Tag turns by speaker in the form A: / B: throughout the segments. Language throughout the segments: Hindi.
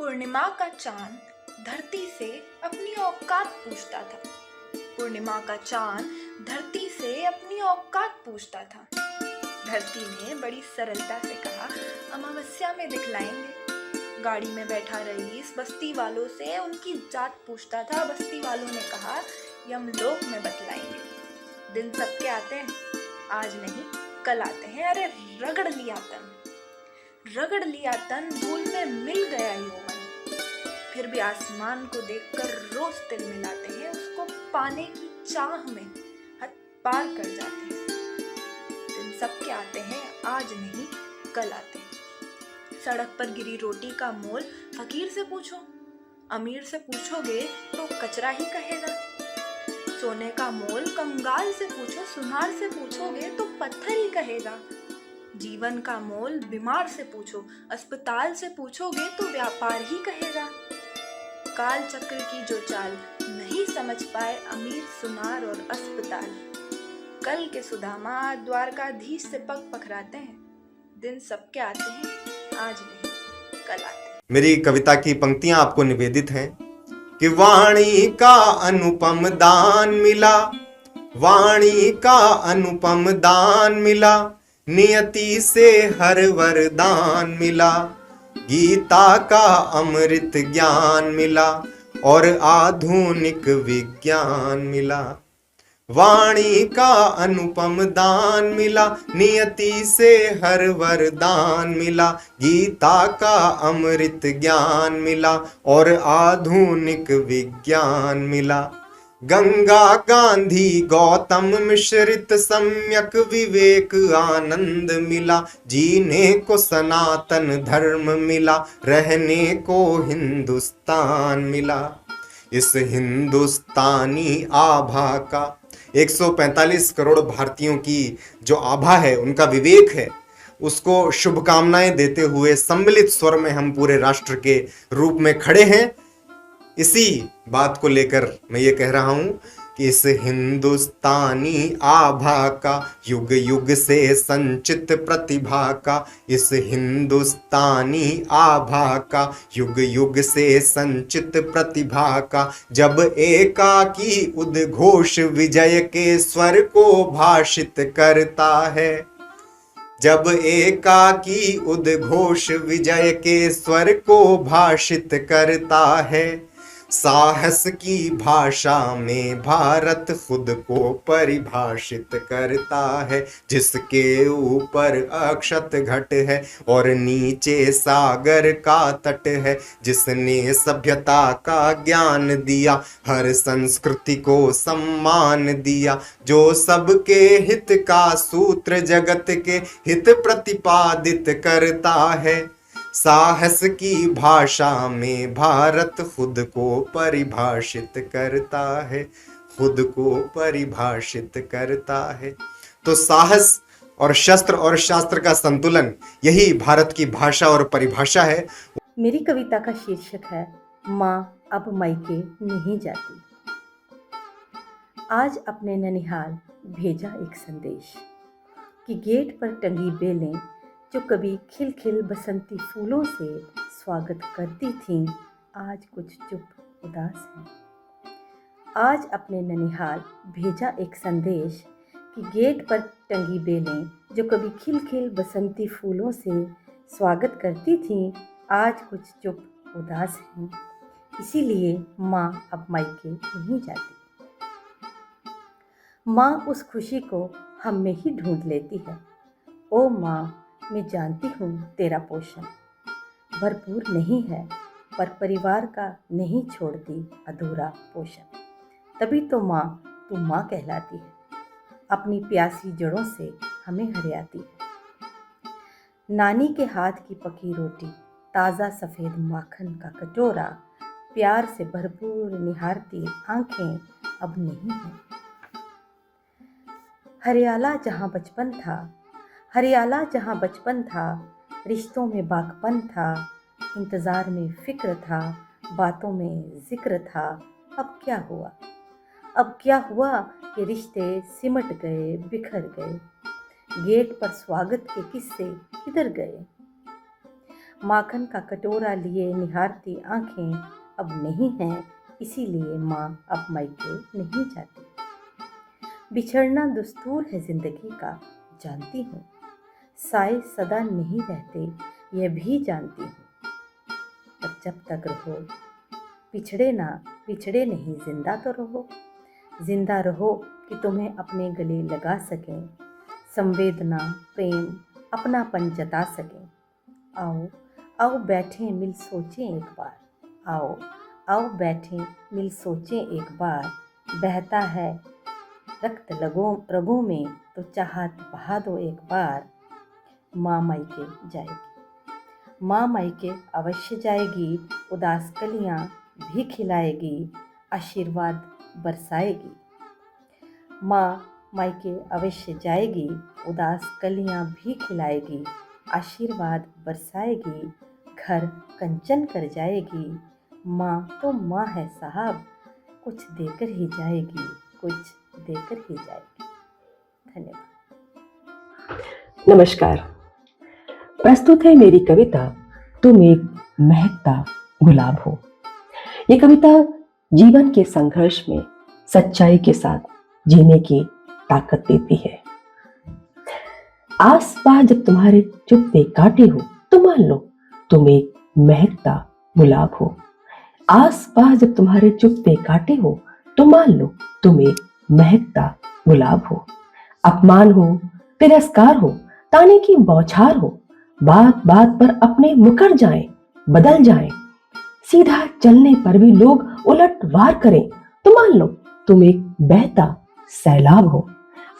A: पूर्णिमा का चांद धरती से अपनी औकात पूछता था। पूर्णिमा का चांद धरती से अपनी औकात पूछता था। धरती ने बड़ी सरलता से कहा, अमावस्या में दिखलाएंगे। गाड़ी में बैठा रईस बस्ती वालों से उनकी जात पूछता था। बस्ती वालों ने कहा, यमलोक में बतलाएंगे। दिन सबके आते हैं, आज नहीं कल आते हैं। अरे रगड़ लिया तन धूल में मिल गया यौवन। फिर भी आसमान को देखकर रोज तिल मिलाते हैं। उसको पाने की चाह में हद पार कर जाते हैं। दिन सबके आते हैं, आज नहीं कल आते हैं। सड़क पर गिरी रोटी का मोल फकीर से पूछो, अमीर से पूछोगे तो कचरा ही कहेगा। सोने का मोल कंगाल से पूछो, सुनार से पूछोगे तो पत्थर ही कहेगा। जीवन का मोल बीमार से पूछो, अस्पताल से पूछोगे तो व्यापार ही कहेगा। काल चक्र की जो चाल नहीं समझ पाए अमीर, सुनार और अस्पताल, कल के सुदामा द्वारकाधीश से पग पखराते हैं। दिन सबके आते हैं, आज नहीं कल आते हैं।
B: मेरी कविता की पंक्तियां आपको निवेदित हैं कि वाणी का अनुपम दान मिला, वाणी का अनुपम दान मिला, नियति से हर वरदान मिला, गीता का अमृत ज्ञान मिला और आधुनिक विज्ञान मिला। वाणी का अनुपम दान मिला, नियति से हर वरदान मिला, गीता का अमृत ज्ञान मिला और आधुनिक विज्ञान मिला। गंगा गांधी गौतम मिश्रित सम्यक विवेक आनंद मिला, जीने को सनातन धर्म मिला, रहने को हिंदुस्तान मिला। इस हिंदुस्तानी आभा का 145 करोड़ भारतीयों की जो आभा है, उनका विवेक है, उसको शुभकामनाएं देते हुए सम्मिलित स्वर में हम पूरे राष्ट्र के रूप में खड़े हैं। इसी बात को लेकर मैं ये कह रहा हूं कि इस हिंदुस्तानी आभा का, युग युग से संचित प्रतिभा का, इस हिंदुस्तानी आभा का, युग युग से संचित प्रतिभा का, जब एकाकी उद्घोष विजय के स्वर को भाषित करता है, जब एकाकी उद्घोष विजय के स्वर को भाषित करता है, साहस की भाषा में भारत खुद को परिभाषित करता है, जिसके ऊपर अक्षत घट है और नीचे सागर का तट है, जिसने सभ्यता का ज्ञान दिया, हर संस्कृति को सम्मान दिया, जो सबके हित का सूत्र जगत के हित प्रतिपादित करता है। साहस की भाषा में भारत खुद को परिभाषित करता है, खुद को परिभाषित करता है। तो साहस और शस्त्र और शास्त्र का संतुलन, यही भारत की भाषा और परिभाषा है।
C: मेरी कविता का शीर्षक है, माँ अब मायके नहीं जाती। आज अपने ननिहाल भेजा एक संदेश कि गेट पर टंगी बेलें जो कभी खिल बसंती फूलों से स्वागत करती थीं, आज कुछ चुप उदास हैं। आज अपने ननिहाल भेजा एक संदेश कि गेट पर टंगी बेलें जो कभी खिल बसंती फूलों से स्वागत करती थीं, आज कुछ चुप उदास हैं। इसीलिए माँ अब मायके नहीं जाती। माँ उस खुशी को हम में ही ढूंढ लेती है। ओ माँ, मैं जानती हूँ तेरा पोषण भरपूर नहीं है, पर परिवार का नहीं छोड़ती अधूरा पोषण। तभी तो माँ तू माँ कहलाती है, अपनी प्यासी जड़ों से हमें हरियाती है। नानी के हाथ की पकी रोटी, ताज़ा सफ़ेद माखन का कटोरा, प्यार से भरपूर निहारती आंखें अब नहीं हैं। हरियाला जहाँ बचपन था, हरियाला जहाँ बचपन था, रिश्तों में बागपन था, इंतज़ार में फ़िक्र था, बातों में ज़िक्र था। अब क्या हुआ, अब क्या हुआ कि रिश्ते सिमट गए, बिखर गए। गेट पर स्वागत के किस्से किधर गए। माखन का कटोरा लिए निहारती आंखें अब नहीं हैं, इसीलिए माँ अब मायके नहीं जाती। बिछड़ना दस्तूर है जिंदगी का, जानती हूँ। साए सदा नहीं रहते, यह भी जानती हूँ। पर जब तक रहो बिछड़े नहीं, जिंदा तो रहो। जिंदा रहो कि तुम्हें अपने गले लगा सकें, संवेदना प्रेम अपनापन जता सकें। आओ आओ बैठें मिल सोचें एक बार, आओ आओ बैठें मिल सोचें एक बार। बहता है रक्त रगों में तो चाहत बहा दो एक बार। माँ मायके जाएगी, माँ मायके अवश्य जाएगी, उदास कलियाँ भी खिलाएगी, आशीर्वाद बरसाएगी। माँ मायके अवश्य जाएगी, उदास कलियाँ भी खिलाएगी, आशीर्वाद बरसाएगी, घर कंचन कर जाएगी। माँ तो माँ है साहब, कुछ देकर ही जाएगी, कुछ देकर ही जाएगी। धन्यवाद।
D: नमस्कार। प्रस्तुत है मेरी कविता तुम एक महकता गुलाब हो। ये कविता जीवन के संघर्ष में सच्चाई के साथ जीने की ताकत देती है। आस पास जब तुम्हारे चुप्पे काटे हो तो मान लो तुम एक महकता गुलाब हो। आस पास जब तुम्हारे चुप्पे काटे हो तो मान लो तुम एक महकता गुलाब हो। अपमान हो, तिरस्कार हो, ताने की बौछार हो, बात बात पर अपने मुकर जाएं, बदल जाएं, सीधा चलने पर भी लोग उलट वार करें तो मान लो तुम एक बहता सैलाब हो।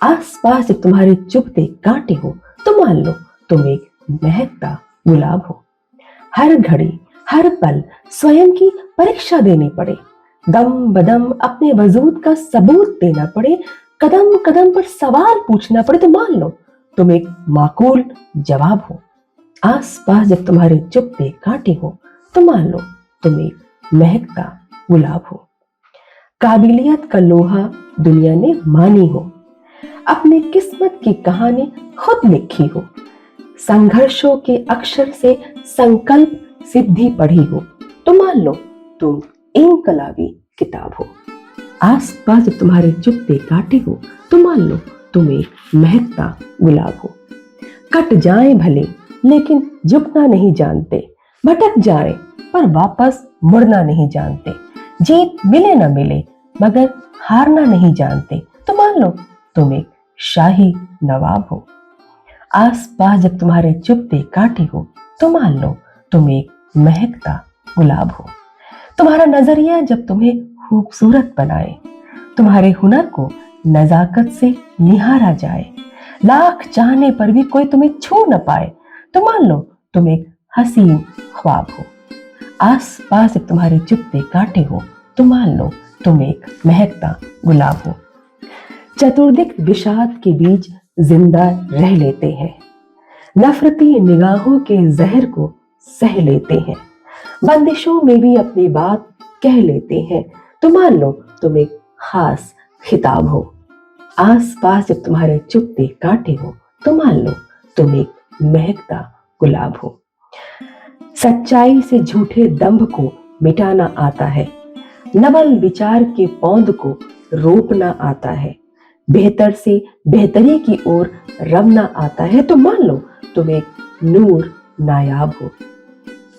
D: आस पास जब तुम्हारे चुभते कांटे हो तो मान लो तुम एक महकता गुलाब हो। हर घड़ी हर पल स्वयं की परीक्षा देनी पड़े, दम बदम अपने वजूद का सबूत देना पड़े, कदम कदम पर सवाल पूछना पड़े तो मान लो तुम एक माकूल जवाब हो। आस पास जब तुम्हारे चुप्पे कांटे हो तो मान लो तुम एक महकता गुलाब हो। काबिलियत का लोहा दुनिया ने मानी हो, अपने किस्मत की कहानी खुद लिखी हो, संघर्षों के अक्षर से संकल्प सिद्धि पढ़ी हो तो मान लो तुम इनकलाबी किताब हो। आस पास जब तुम्हारे चुप्पे काटे हो तो मान लो तुम एक महकता गुलाब हो। कट जाए भले लेकिन झुकना नहीं जानते, भटक जाए पर वापस मुड़ना नहीं जानते, जीत मिले ना मिले मगर हारना नहीं जानते तो मान लो तुम एक शाही नवाब हो। आस पास जब तुम्हारे चुप्पे काटे हो तो मान लो तुम एक महकता गुलाब हो। तुम्हारा नजरिया जब तुम्हें खूबसूरत बनाए, तुम्हारे हुनर को नजाकत से निहारा जाए, लाख चाहने पर भी कोई तुम्हें छू न पाए तो मान लो तुम एक हसीन ख्वाब हो। आस पास जब तुम्हारे चुप्पे काटे हो तो मान लो तुम एक महकता गुलाब हो। चतुर्दिक विषाद के बीच जिंदा रह लेते हैं, नफरती निगाहों के जहर को सह लेते हैं, बंदिशों में भी अपनी बात कह लेते हैं तो मान लो तुम एक खास खिताब हो। आस पास जब तुम्हारे चुप्पे काटे हो तो मान लो तुम एक महकता गुलाब हो। सच्चाई से झूठे दंभ को मिटाना आता है, नवल विचार के पौध को रोपना आता है, बेहतर से बेहतरी की ओर रमना आता है तो मान लो तुम एक नूर नायाब हो।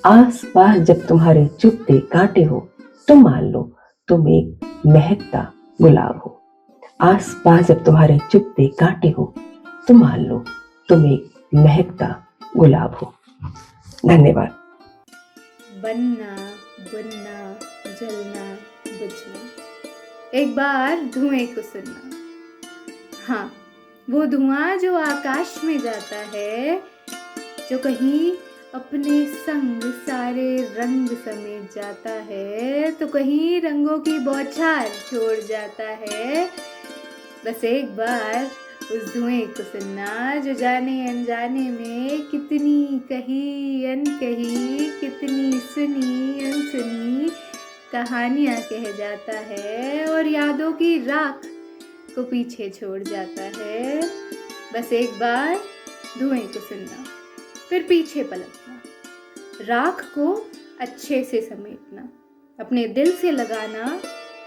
D: आस पास जब तुम्हारे चुप्पे काटे हो तो मान लो तुम एक महकता गुलाब हो। आस पास जब तुम्हारे चुप्पे काटे हो तो मान लो तुम एक महकता गुलाब हो। धन्यवाद।
A: बनना बुनना जलना बुझना, एक बार धुएं को सुनना। हाँ, वो धुआं जो आकाश में जाता है, जो कहीं अपने संग सारे रंग समेट जाता है तो कहीं रंगों की बौछार छोड़ जाता है। बस एक बार उस धुएं को सुनना जो जाने अनजाने में कितनी कही अनकही, कितनी सुनी अनसुनी कहानियाँ कह जाता है और यादों की राख को पीछे छोड़ जाता है। बस एक बार धुएं को सुनना, फिर पीछे पलटना, राख को अच्छे से समेटना, अपने दिल से लगाना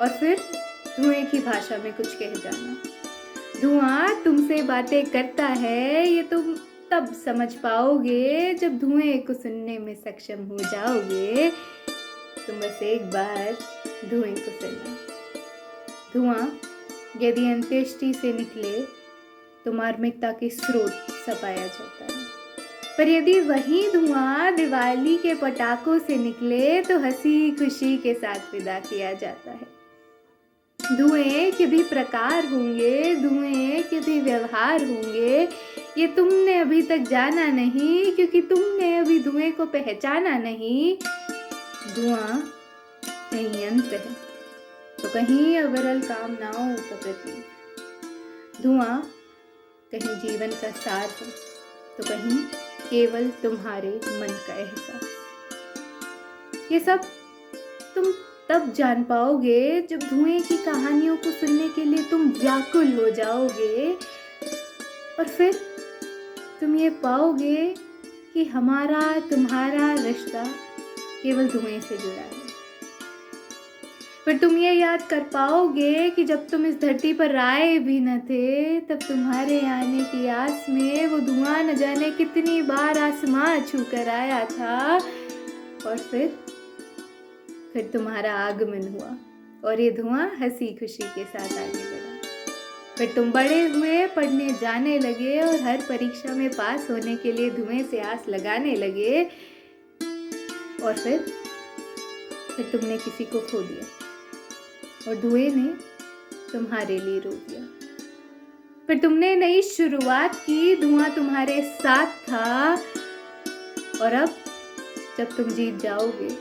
A: और फिर धुएं की भाषा में कुछ कह जाना। धुआं तुमसे बातें करता है, ये तुम तब समझ पाओगे जब धुएं को सुनने में सक्षम हो जाओगे। तुम बस एक बार धुएं को सुनना। धुआं यदि अंत्येष्टि से निकले तो मार्मिकता के स्रोत सपाया जाता है, पर यदि वही धुआं दिवाली के पटाखों से निकले तो हंसी खुशी के साथ विदा किया जाता है। धुएं के भी प्रकार होंगे, धुएं के भी व्यवहार होंगे, ये तुमने अभी तक जाना नहीं क्योंकि तुमने अभी धुएं को पहचाना नहीं। धुआं कहीं यंत्र है तो कहीं अविरल कामनाओं का प्रतीक। धुआं कहीं जीवन का सार है तो कहीं केवल तुम्हारे मन का एहसास। ये सब तुम तब जान पाओगे जब धुएं की कहानियों को सुनने के लिए तुम व्याकुल हो जाओगे और फिर तुम ये पाओगे कि हमारा तुम्हारा रिश्ता केवल धुएं से जुड़ा है। फिर तुम ये याद कर पाओगे कि जब तुम इस धरती पर आए भी न थे तब तुम्हारे आने की आस में वो धुआं न जाने कितनी बार आसमां छू कर आया था और फिर तुम्हारा आगमन हुआ और ये धुआं हंसी खुशी के साथ आगे बढ़ा। फिर तुम बड़े हुए, पढ़ने जाने लगे और हर परीक्षा में पास होने के लिए धुएं से आस लगाने लगे और फिर तुमने किसी को खो दिया और धुएं ने तुम्हारे लिए रो दिया। फिर तुमने नई शुरुआत की, धुआं तुम्हारे साथ था और अब जब तुम जीत जाओगे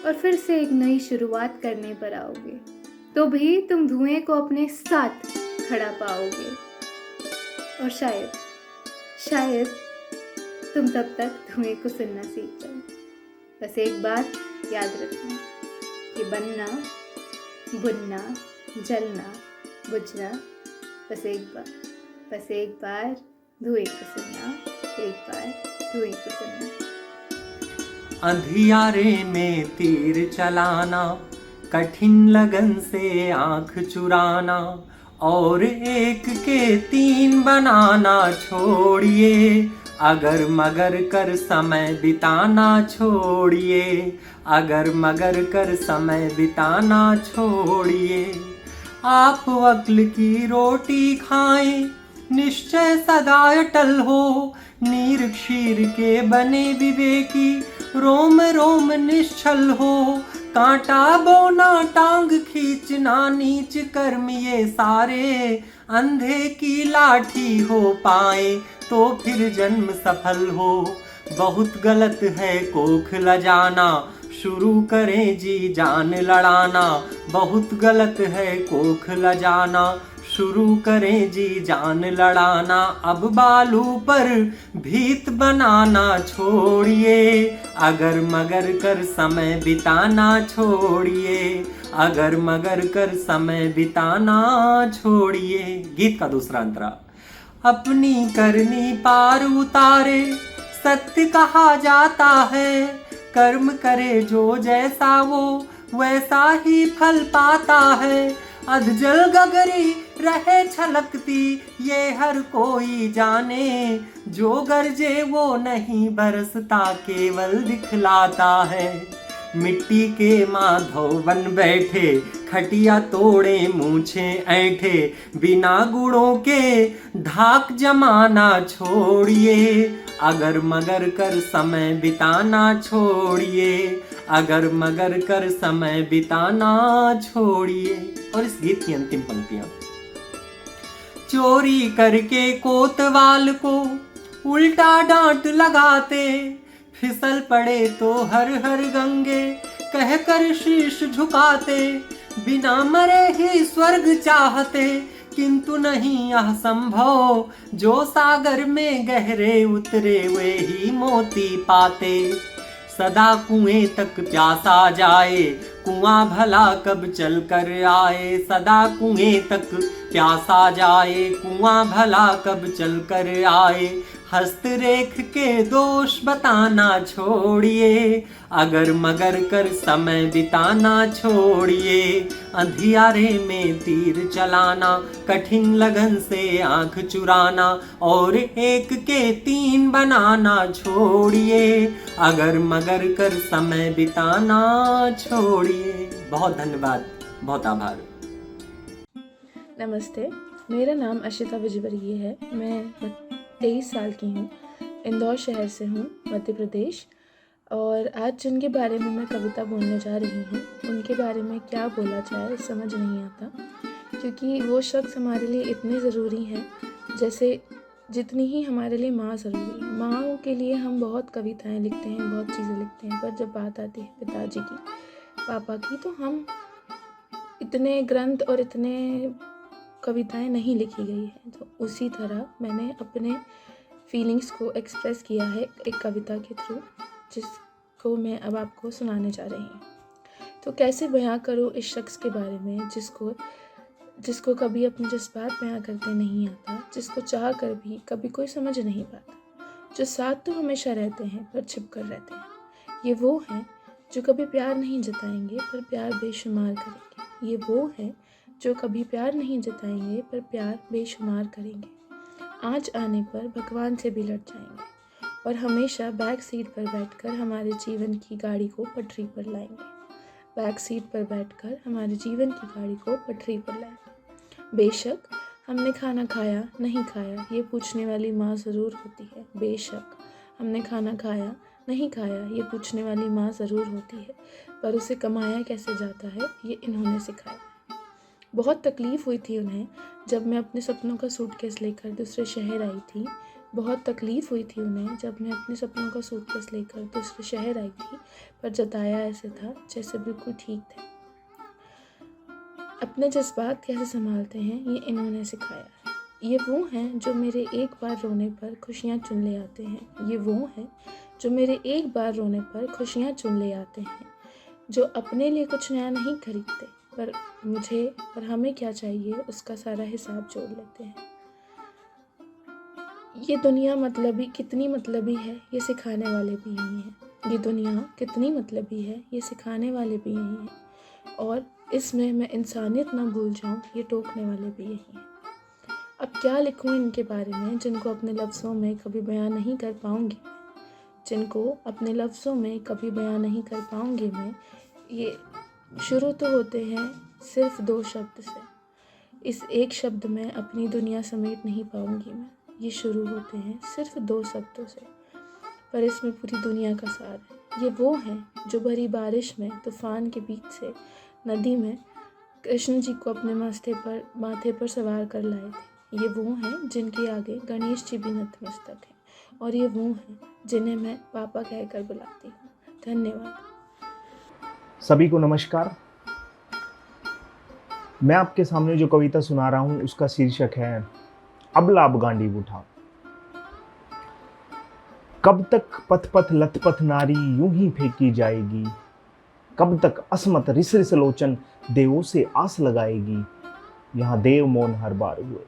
A: और फिर से एक नई शुरुआत करने पर आओगे तो भी तुम धुएं को अपने साथ खड़ा पाओगे और शायद तुम तब तक धुएं को सुनना सीख जाओ। बस एक बात याद रखना कि बनना, बुनना, जलना, बुझना, बस एक बार धुएं को सुनना, एक बार धुएं को सुनना।
E: अंधियारे में तीर चलाना, कठिन लगन से आंख चुराना और एक के तीन बनाना छोड़िए। अगर मगर कर समय बिताना छोड़िए, अगर मगर कर समय बिताना छोड़िए। आप वक्ल की रोटी खाएं, निश्चय सदा अटल हो। नीर क्षीर के बने विवेकी, रोम रोम निश्चल हो। कांटा बोना टांग खींचना, नीच कर्म ये सारे। अंधे की लाठी हो पाए तो फिर जन्म सफल हो। बहुत गलत है कोख लजाना, शुरू करें जी जान लड़ाना। बहुत गलत है कोख लजाना, शुरू करें जी जान लड़ाना। अब बालू पर भीत बनाना छोड़िए, अगर मगर कर समय बिताना छोड़िए, अगर मगर कर समय बिताना छोड़िए। गीत का दूसरा अंतरा। अपनी करनी पार उतारे, सत्य कहा जाता है। कर्म करे जो जैसा वो वैसा ही फल पाता है। अधजल गगरी रहे छलकती, ये हर कोई जाने। जो गरजे वो नहीं बरसता, केवल दिखलाता है। मिट्टी के माधव बन बैठे, खटिया तोड़े मूछे ऐंठे। बिना गुणों के धाक जमाना छोड़िए, अगर मगर कर समय बिताना छोड़िए, अगर मगर कर समय बिताना छोड़िए। और इस गीत की अंतिम पंक्तियां। चोरी करके कोतवाल को उल्टा डांट लगाते, फिसल पड़े तो हर हर गंगे कहकर शीश झुकाते। बिना मरे ही स्वर्ग चाहते, किंतु नहीं यह संभव। जो सागर में गहरे उतरे वे ही मोती पाते। सदा कुएं तक प्यासा जाए, कुआं भला कब चल कर आए। सदा कुएं तक प्यासा जाए, कुआं भला कब चल कर आए। हस्तरेख के दोष बताना छोड़िए, अगर मगर कर समय बिताना छोड़िए, अंधियारे में तीर चलाना, कठिन लगन से आंख चुराना, और एक के तीन बनाना छोड़िए, अगर मगर कर समय बिताना छोड़िए। बहुत धन्यवाद, बहुत आभार।
F: नमस्ते, मेरा नाम अशिता विजयवर्गीय है। मैं 23 साल की हूँ, इंदौर शहर से हूँ, मध्य प्रदेश। और आज जिनके बारे में मैं कविता बोलने जा रही हूँ, उनके बारे में क्या बोला जाए समझ नहीं आता, क्योंकि वो शख्स हमारे लिए इतने ज़रूरी हैं जैसे जितनी ही हमारे लिए माँ ज़रूरी है। माँ के लिए हम बहुत कविताएं लिखते हैं, बहुत चीज़ें लिखते हैं, पर जब बात आती है पिताजी की, पापा की, तो हम इतने ग्रंथ और इतने कविताएं नहीं लिखी गई हैं। तो उसी तरह मैंने अपने फीलिंग्स को एक्सप्रेस किया है एक कविता के थ्रू, जिसको मैं अब आपको सुनाने जा रही हूँ। तो कैसे बयां करूँ इस शख्स के बारे में जिसको कभी अपने जज्बात बयां करते नहीं आता, जिसको चाह कर भी कभी कोई समझ नहीं पाता, जो साथ तो हमेशा रहते हैं पर छिप कर रहते हैं। ये वो हैं जो कभी प्यार नहीं जताएंगे पर प्यार बेशुमार करेंगे। ये वो हैं जो कभी प्यार नहीं जताएंगे पर प्यार बेशुमार करेंगे। आज आने पर भगवान से भी लड़ जाएंगे और हमेशा बैक सीट पर बैठकर हमारे जीवन की गाड़ी को पटरी पर लाएंगे। बैक सीट पर बैठकर हमारे जीवन की गाड़ी को पटरी पर लाएंगे। बेशक हमने खाना खाया नहीं खाया ये पूछने वाली माँ ज़रूर होती है। बेशक हमने खाना खाया नहीं खाया ये पूछने वाली माँ ज़रूर होती है, पर उसे कमाया कैसे जाता है ये इन्होंने सिखाया। बहुत तकलीफ़ हुई थी उन्हें जब मैं अपने सपनों का सूटकेस लेकर दूसरे शहर आई थी। बहुत तकलीफ़ हुई थी उन्हें जब मैं अपने सपनों का सूटकेस लेकर दूसरे शहर आई थी, पर जताया ऐसे था जैसे बिल्कुल ठीक थे। अपने जज्बात कैसे संभालते हैं ये इन्होंने सिखाया है। ये वो हैं जो मेरे एक बार रोने पर खुशियाँ चुन ले आते हैं। ये वो हैं जो मेरे एक बार रोने पर खुशियाँ चुन ले आते हैं, जो अपने लिए कुछ नया नहीं खरीदते, पर मुझे और हमें क्या चाहिए उसका सारा हिसाब जोड़ लेते हैं। ये दुनिया मतलबी कितनी मतलबी है ये सिखाने वाले भी यही हैं। ये दुनिया कितनी मतलबी है ये सिखाने वाले भी यही हैं, और इसमें मैं इंसानियत ना भूल जाऊं ये टोकने वाले भी यही हैं। अब क्या लिखूं इनके बारे में जिनको अपने लफ्ज़ों में कभी बयान नहीं कर पाऊंगी, जिनको अपने लफ्ज़ों में कभी बयान नहीं कर पाऊंगी मैं। ये शुरू तो होते हैं सिर्फ 2 शब्द से, इस एक शब्द में अपनी दुनिया समेट नहीं पाऊंगी मैं। ये शुरू होते हैं सिर्फ 2 शब्दों से, पर इसमें पूरी दुनिया का सार है। ये वो हैं जो भरी बारिश में तूफान के बीच से नदी में कृष्ण जी को अपने माथे पर सवार कर लाए थे। ये वो हैं जिनके आगे गणेश जी भी नतमस्तक हैं, और ये वो हैं जिन्हें मैं पापा कहकर बुलाती हूँ। धन्यवाद।
G: सभी को नमस्कार। मैं आपके सामने जो कविता सुना रहा हूँ उसका शीर्षक है अबला अब गांडी उठा। कब तक पथ पथ लथपथ नारी यूं ही फेंकी जाएगी, कब तक असमत रिस रिस लोचन देवों से आस लगाएगी। यहाँ देव मौन हर बार हुए,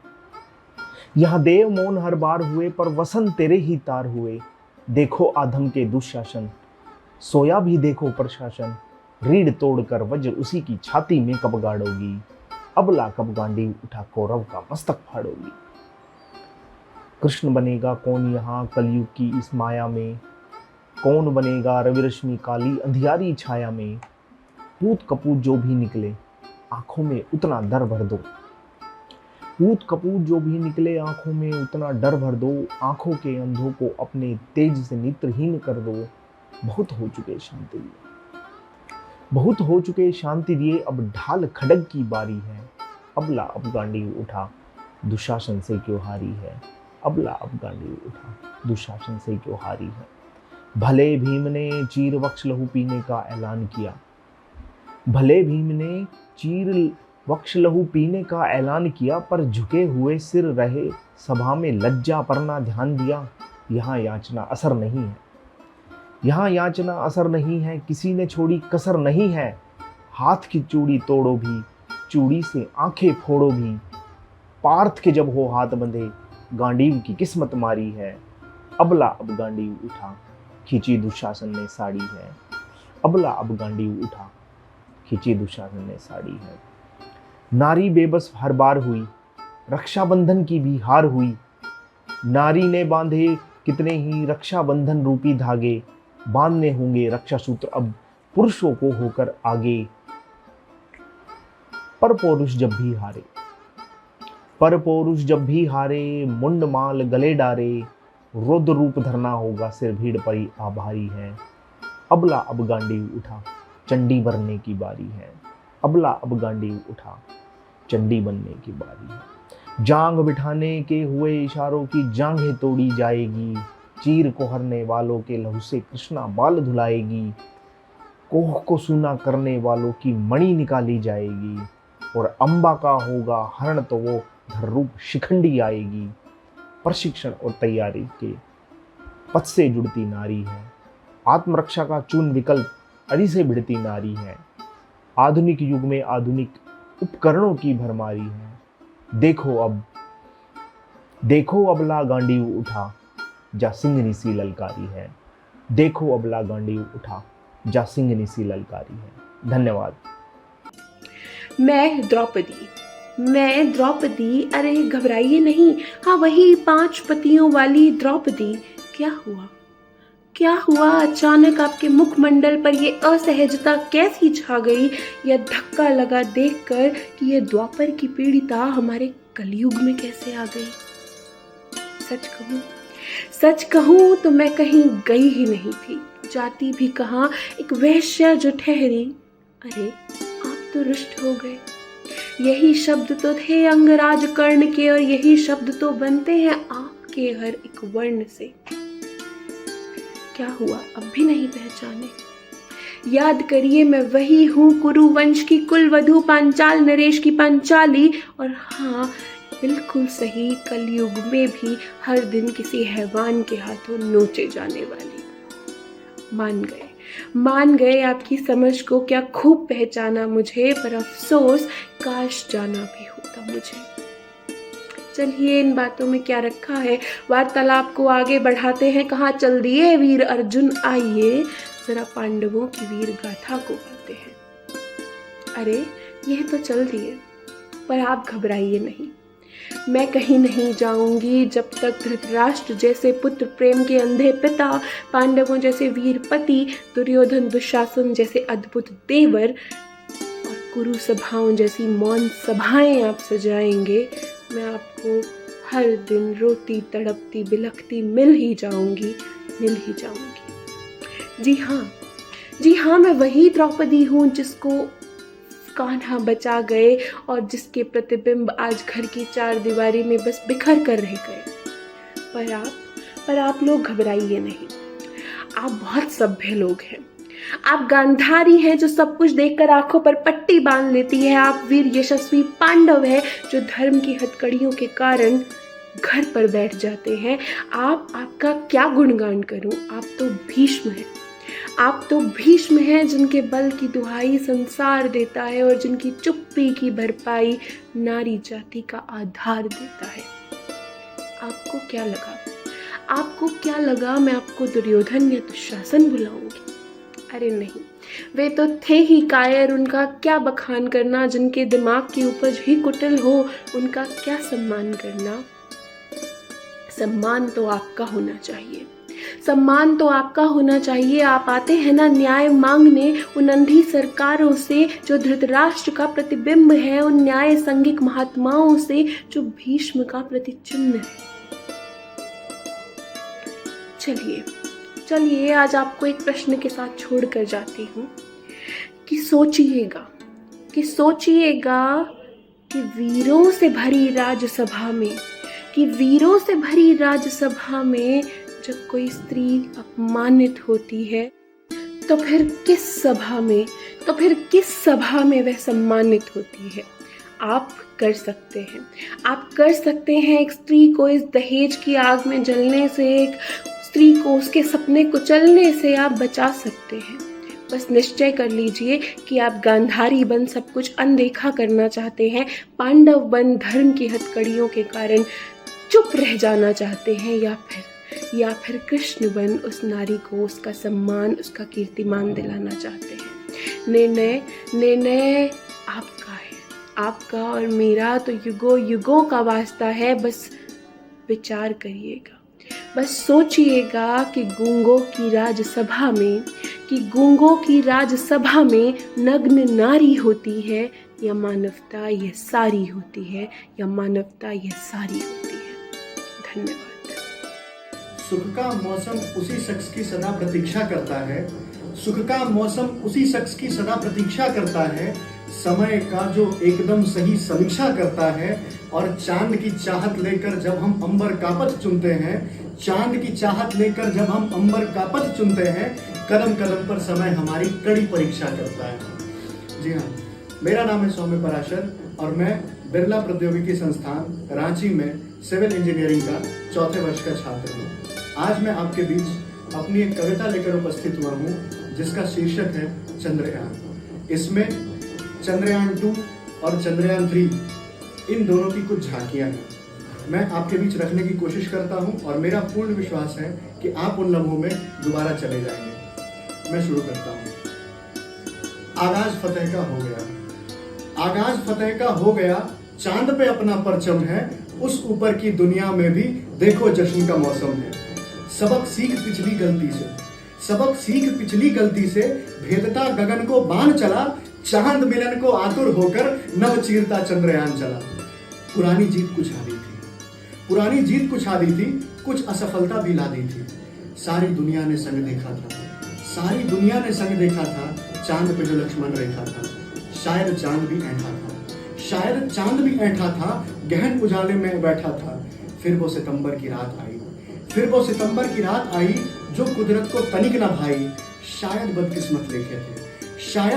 G: यहाँ देव मौन हर बार हुए, पर वसन तेरे ही तार हुए। देखो आधम के दुशासन, सोया भी देखो प्रशासन, रीढ़ तोड़कर वज्र उसी की छाती में कब गाड़ोगी। अबला कब गांडी उठा कौरव का मस्तक फाड़ोगी। कृष्ण बनेगा कौन यहाँ कलयुग की इस माया में, कौन बनेगा रवि रश्मि काली अंधियारी छाया में। पूत कपूत जो भी निकले आंखों में उतना डर भर दो, पूत कपूत जो भी निकले आंखों में उतना डर भर दो। आंखों के अंधों को अपने तेज से नेत्रहीन कर दो। बहुत हो चुके शांति दिए, बहुत हो चुके शांति दिए, अब ढाल खड़ग की बारी है। अबला अब गांडी उठा दुशासन से क्यों हारी है। अबला अब गांडी उठा दुशासन से क्यों हारी है। भले भीम ने चीर वक्ष लहू पीने का ऐलान किया, भले भीम ने चीर वक्ष लहू पीने का ऐलान किया, पर झुके हुए सिर रहे सभा में लज्जा पर ना ध्यान दिया। यहाँ याचना असर नहीं है, यहाँ याचना असर नहीं है, किसी ने छोड़ी कसर नहीं है। हाथ की चूड़ी तोड़ो भी, चूड़ी से आंखें फोड़ो भी। पार्थ के जब हो हाथ बंधे, गांडीव की किस्मत मारी है। अबला अब गांडी उठा, खींची दुशासन ने साड़ी है। अबला अब गांडी उठा, खींची दुशासन ने साड़ी है। नारी बेबस हर बार हुई, रक्षाबंधन की भी हार हुई। नारी ने बांधे कितने ही रक्षाबंधन रूपी धागे, बांधने होंगे रक्षा सूत्र अब पुरुषों को होकर आगे। पर पौरुष जब भी हारे, पर पौरुष जब भी हारे, मुंड माल गले डारे, रुद्र रूप धरना होगा सिर भीड़ परी आभारी है। अबला अब गांडी उठा, चंडी बनने की बारी है। अबला अब गांडी उठा, चंडी बनने की बारी है। जांग बिठाने के हुए इशारों की जांघें तोड़ी जाएगी, चीर को हरने वालों के लहू से कृष्णा बाल धुलाएगी। कोह को सूना करने वालों की मणि निकाली जाएगी, और अंबा का होगा हरण तो वो धर रूप शिखंडी आएगी। प्रशिक्षण और तैयारी के पथ से जुड़ती नारी है, आत्मरक्षा का चून विकल्प अड़ी से भिड़ती नारी है। आधुनिक युग में आधुनिक उपकरणों की भरमारी है। देखो अबला गांडी उठा, जा सिंहनी सी ललकारी है। देखो अबला गांडी उठा, जा सिंहनी सी ललकारी है। धन्यवाद।
H: मैं द्रौपदी, अरे घबराइए नहीं, हाँ वही 5 पतियों वाली द्रौपदी। क्या हुआ अचानक आपके मुखमंडल पर ये असहजता कैसी छा गई, या धक्का लगा देखकर कि ये द्वापर की पीड़िता हमारे कलयुग में कैसे आ गई? सच कहूँ तो मैं कहीं गई ही नहीं थी, जाती भी कहाँ, एक वेश्या जो ठहरी। अरे आप तो रुष्ट हो गए। यही शब्द तो थे अंगराज कर्ण के, और यही शब्द तो बनते हैं आपके हर एक वर्ण से। क्या हुआ, अब भी नहीं पहचाने? याद करिए, मैं वही हूँ कुरु वंश की कुलवधू, पांचाल नरेश की पांचाली। और हाँ, बिल्कुल सही, कलयुग में भी हर दिन किसी हैवान के हाथों नोचे जाने वाली। मान गए आपकी समझ को, क्या खूब पहचाना मुझे, पर अफसोस काश जाना भी होता मुझे। चलिए, इन बातों में क्या रखा है, वार्तालाप को आगे बढ़ाते हैं। कहाँ चल दिए वीर अर्जुन, आइए जरा पांडवों की वीर गाथा को पढ़ते हैं। अरे यह तो चल दिए, पर आप घबराइए नहीं, मैं कहीं नहीं जाऊंगी जब तक धृतराष्ट्र जैसे पुत्र प्रेम के अंधे पिता, पांडवों जैसे वीर पति, दुर्योधन दुशासन जैसे अद्भुत देवर और कुरु सभाओं जैसी मौन सभाएं आप सजाएंगे, मैं आपको हर दिन रोती तड़पती बिलखती मिल ही जाऊंगी। जी हाँ, मैं वही द्रौपदी हूँ जिसको कान्हा बचा गए और जिसके प्रतिबिंब आज घर की 4 दीवारी में बस बिखर कर रह गए। पर आप लोग घबराइए नहीं, आप बहुत सभ्य लोग हैं। आप गांधारी हैं जो सब कुछ देखकर आंखों पर पट्टी बांध लेती है। आप वीर यशस्वी पांडव हैं जो धर्म की हथकड़ियों के कारण घर पर बैठ जाते हैं। आपका क्या गुणगान करूं, आप तो भीष्म हैं जिनके बल की दुहाई संसार देता है और जिनकी चुप्पी की भरपाई नारी जाति का आधार देता है। आपको क्या लगा मैं आपको दुर्योधन या दुशासन बुलाऊंगी? अरे नहीं, वे तो थे ही कायर, उनका क्या बखान करना। जिनके दिमाग की उपज ही कुटिल हो, उनका क्या सम्मान करना। सम्मान तो आपका होना चाहिए। आप आते हैं ना न्याय मांगने उन अंधी सरकारों से जो धृतराष्ट्र का प्रतिबिंब है, उन न्याय संगिक महात्माओं से जो भीष्म का प्रतिचिन्ह है। चलिए आज आपको एक प्रश्न के साथ छोड़ कर जाती हूँ कि सोचिएगा कि वीरों से भरी राज्यसभा में जब कोई स्त्री अपमानित होती है तो फिर किस सभा में वह सम्मानित होती है। आप कर सकते हैं एक स्त्री को इस दहेज की आग में जलने से, एक स्त्री को उसके सपने कुचलने से आप बचा सकते हैं। बस निश्चय कर लीजिए कि आप गांधारी बन सब कुछ अनदेखा करना चाहते हैं, पांडव बन धर्म की हथकड़ियों के कारण चुप रह जाना चाहते हैं, या फिर कृष्ण बन उस नारी को उसका सम्मान, उसका कीर्तिमान दिलाना चाहते हैं। निर्णय आपका है, आपका और मेरा तो युगों युगों का वास्ता है। बस विचार करिएगा, बस सोचिएगा कि गूंगों की राजसभा में नग्न नारी होती है या मानवता यह सारी होती है, या मानवता यह सारी होती है। धन्यवाद।
I: सुख का मौसम उसी शख्स की सदा प्रतीक्षा करता है, सुख का मौसम उसी शख्स की सदा प्रतीक्षा करता है, समय का जो एकदम सही समीक्षा करता है। और चांद की चाहत लेकर जब हम अंबर का पथ चुनते हैं, चांद की चाहत लेकर जब हम अंबर का पथ चुनते हैं, कदम कदम पर समय हमारी कड़ी परीक्षा करता है। जी हाँ, मेरा नाम है सौम्य पराशर और मैं बिरला प्रौद्योगिकी संस्थान रांची में सिविल इंजीनियरिंग का 4थे वर्ष का छात्र हूँ। आज मैं आपके बीच अपनी एक कविता लेकर उपस्थित हुआ हूँ जिसका शीर्षक है चंद्रयान। इसमें चंद्रयान 2 और चंद्रयान 3 इन दोनों की कुछ झांकियाँ हैं, मैं आपके बीच रखने की कोशिश करता हूँ और मेरा पूर्ण विश्वास है कि आप उन लम्हों में दोबारा चले जाएंगे। मैं शुरू करता हूँ। आगाज फतेह का हो गया, आगाज फतेह का हो गया, चांद पे अपना परचम है, उस ऊपर की दुनिया में भी देखो जश्न का मौसम है। सबक सीख पिछली गलती से भेदता गगन को बाण चला, चांद मिलन को आतुर होकर नव चीरता चंद्रयान चला। पुरानी जीत कुछ आदी थी, कुछ असफलता भी ला दी थी। सारी दुनिया ने संग देखा था चांद पे जो लक्ष्मण रेखा था। शायद चांद भी ऐंठा था, गहन उजाले में बैठा था। फिर वो सितंबर की रात आई जो कुदरत को तनिक न भाई। शायद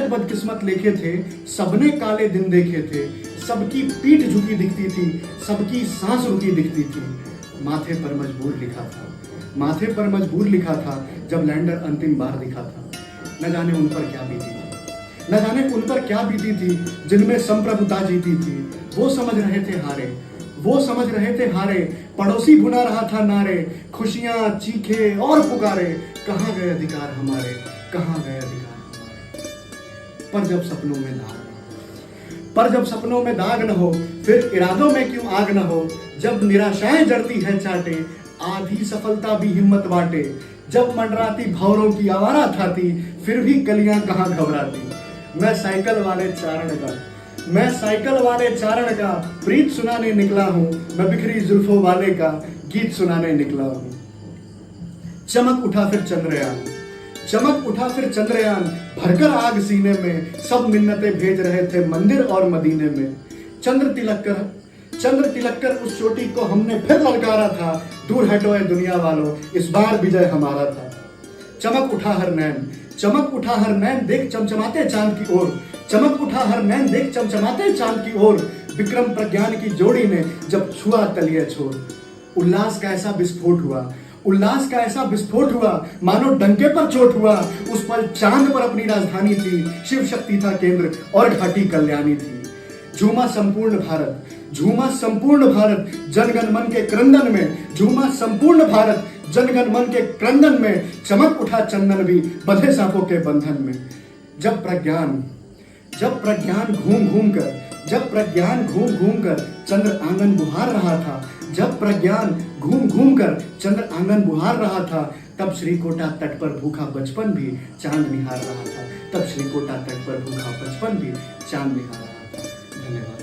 I: बदकिस्मत लेखे थे, सबने काले दिन देखे थे। सबकी पीठ झुकी दिखती थी, सबकी सांस रुकी दिखती थी। माथे पर मजबूर लिखा था जब लैंडर अंतिम बार दिखा था। न जाने उन पर क्या बीती थी जिनमें संप्रभुता जीती थी। वो समझ रहे थे हारे, पड़ोसी बुना रहा था नारे। खुशियां चीखे और पुकारे, कहाँ गए अधिकार हमारे। पर जब सपनों में दाग न हो, फिर इरादों में क्यों आग न हो। जब निराशाएं जड़ती है चाटे, आधी सफलता भी हिम्मत बाटे। जब मंडराती भौरों की आवारा थाती, फिर भी कलियां कहाँ घबराती। मैं साइकिल वाले चारण का प्रीत सुनाने निकला हूँ। मैं बिखरी जुल्फों वाले का गीत सुनाने निकला हूँ। चमक उठा फिर चंद्रयान, भरकर आग सीने में। सब मिन्नतें भेज रहे थे मंदिर और मदीने में। चंद्र तिलक कर उस चोटी को हमने फिर ललकारा था। दूर हटो ए दुनिया वालों, इस बार विजय हमारा था। चमक उठा हर नैन देख चमचमाते चांद की ओर। विक्रम प्रज्ञान की जोड़ी ने जब छुआ तलिए छोर। उल्लास का ऐसा विस्फोट हुआ, मानो डंके पर चोट हुआ। उस पर चांद पर अपनी राजधानी थी, शिव शक्ति था केंद्र और घाटी कल्याणी थी। झूमा संपूर्ण भारत जनगण मन के क्रंदन में। झूमा संपूर्ण भारत जनगण मन के क्रंदन में। चमक उठा चंदन भी बंधे सांपों के बंधन में। जब प्रज्ञान घूम घूम कर चंद्र आंगन बुहार रहा था। तब श्रीकोटा तट पर भूखा बचपन भी चांद निहार रहा था। धन्यवाद।